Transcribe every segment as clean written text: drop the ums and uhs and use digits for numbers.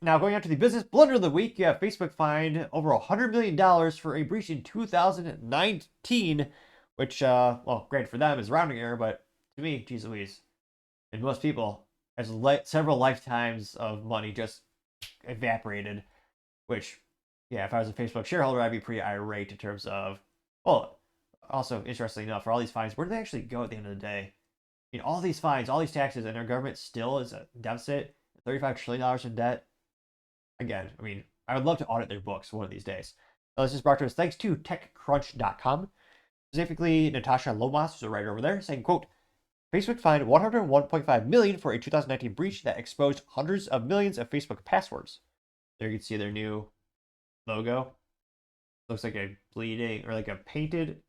Now going on to the business blunder of the week, you have Facebook fined over $100 million for a breach in 2019, which, well, granted for them is rounding error, but to me, geez Louise, and most people, as several lifetimes of money just evaporated. Which, yeah, if I was a Facebook shareholder, I'd be pretty irate in terms of, well, also interestingly enough, for all these fines, where do they actually go at the end of the day? I mean, all these fines, all these taxes, and our government still is a deficit, $35 trillion in debt. Again, I mean, I would love to audit their books one of these days. Now, this is brought to us thanks to TechCrunch.com. Specifically, Natasha Lomas, who's a writer over there, saying, quote, Facebook fined $101.5 million for a 2019 breach that exposed hundreds of millions of Facebook passwords. There you can see their new logo. Looks like a bleeding, or like a painted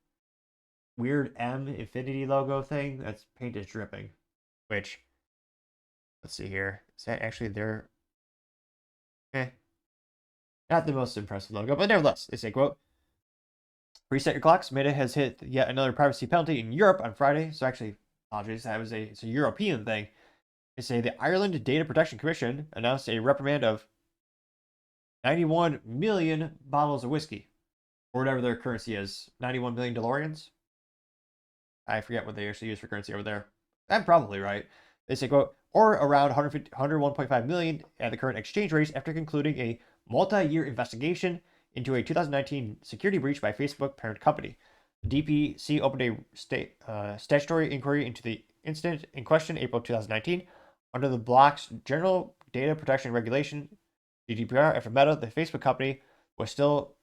weird M infinity logo thing. That's paint is dripping. Which, let's see here. Is that actually their... Not the most impressive logo, but nevertheless, they say, quote, reset your clocks. Meta has hit yet another privacy penalty in Europe on Friday. So actually, apologies, it's a European thing. They say the Ireland Data Protection Commission announced a reprimand of 91 million bottles of whiskey, or whatever their currency is. 91 million DeLoreans? I forget what they actually use for currency over there. I'm probably right. They say, quote, or around 101.5 million at the current exchange rates after concluding a multi-year investigation into a 2019 security breach by Facebook parent company. The DPC opened a statutory inquiry into the incident in question April 2019 under the bloc's General Data Protection Regulation, GDPR, after Meta, the Facebook company, was still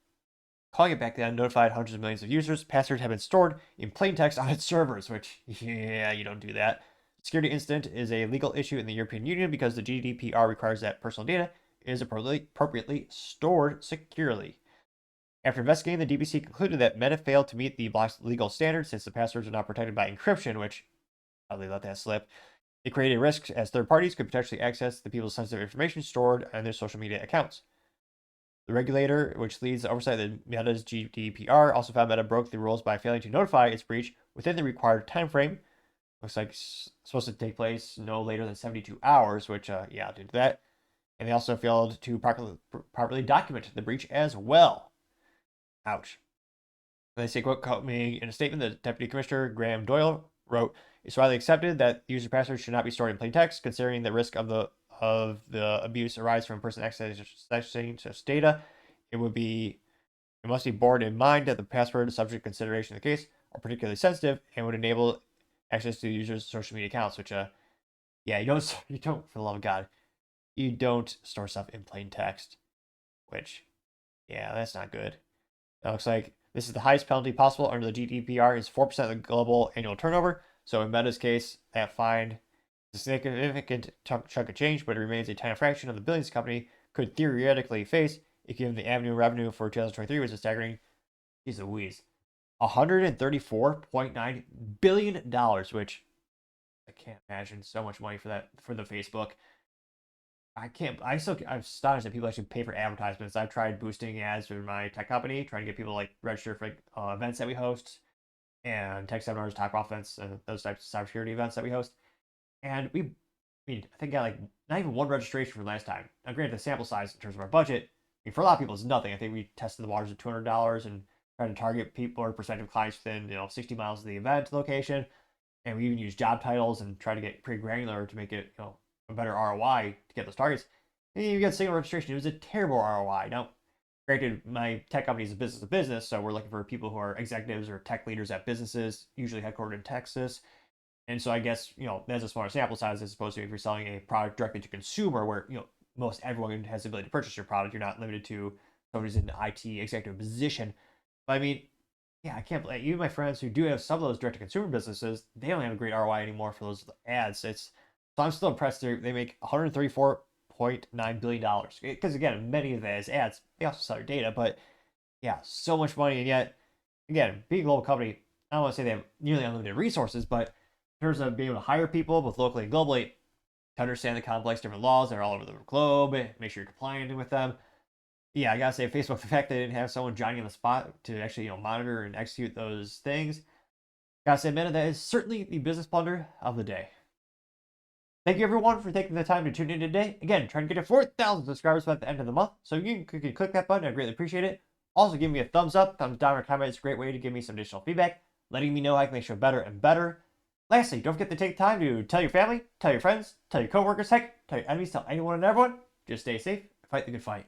calling it back then, notified hundreds of millions of users. Passwords have been stored in plain text on its servers, which, yeah, you don't do that. Security incident is a legal issue in the European Union because the GDPR requires that personal data is appropriately stored securely. After investigating, the DPC concluded that Meta failed to meet the block's legal standards since the passwords are not protected by encryption, which, how they let that slip. It created risks as third parties could potentially access the people's sensitive information stored on their social media accounts. The regulator, which leads the oversight of Meta's GDPR, also found Meta broke the rules by failing to notify its breach within the required time frame. Looks like it's supposed to take place no later than 72 hours, which, yeah, did that. And they also failed to properly document the breach as well. Ouch. And they say, quote, in a statement, the Deputy Commissioner, Graham Doyle, wrote, it's widely accepted that user passwords should not be stored in plain text, considering the risk of the abuse arise from a person accessing such data. It must be borne in mind that the password subject to consideration of the case are particularly sensitive and would enable access to the user's social media accounts, which, yeah, you don't, for the love of God, you don't store stuff in plain text, which, yeah, that's not good. It looks like this is the highest penalty possible under the GDPR is 4% of the global annual turnover. So in Meta's case, that fine is a significant chunk of change, but it remains a tiny fraction of the billions the company could theoretically face if given the annual revenue for 2023 was a staggering, geez Louise, $134.9 billion, which I can't imagine so much money for that, for the Facebook. I'm astonished that people actually pay for advertisements. I've tried boosting ads for my tech company, trying to get people to like register for events that we host and tech seminars, talk offense, and those types of cybersecurity events that we host. And I think I got like not even one registration from last time. Now, granted, the sample size in terms of our budget, for a lot of people, it's nothing. I think we tested the waters at $200 and tried to target people or prospective clients within 60 miles of the event location. And we even use job titles and try to get pretty granular to make it a better ROI to get those targets. And you get single registration. It was a terrible ROI. Now, granted, my tech company is a business to business, so we're looking for people who are executives or tech leaders at businesses, usually headquartered in Texas. And so I guess, that's a smaller sample size as opposed to if you're selling a product directly to consumer where, most everyone has the ability to purchase your product. You're not limited to someone who's in an IT executive position. But I mean, yeah, I can't believe even my friends who do have some of those direct to consumer businesses, they don't have a great ROI anymore for those ads. So I'm still impressed they make $134.9 billion. Because again, many of those ads, they also sell your data, but yeah, so much money. And yet, again, being a global company, I don't want to say they have nearly unlimited resources, but in terms of being able to hire people both locally and globally to understand the complex different laws that are all over the globe, make sure you're compliant with them. Yeah, I gotta say, Facebook, the fact they didn't have someone joining on the spot to actually, monitor and execute those things, gotta say, Meta, that is certainly the business blunder of the day. Thank you everyone for taking the time to tune in today. Again, trying to get to 4,000 subscribers by the end of the month. So you can click that button. I greatly appreciate it. Also, give me a thumbs up, thumbs down, or comment. It's a great way to give me some additional feedback, letting me know how I can make the show better and better. Lastly, don't forget to take time to tell your family, tell your friends, tell your coworkers, heck, tell your enemies, tell anyone and everyone. Just stay safe, fight the good fight.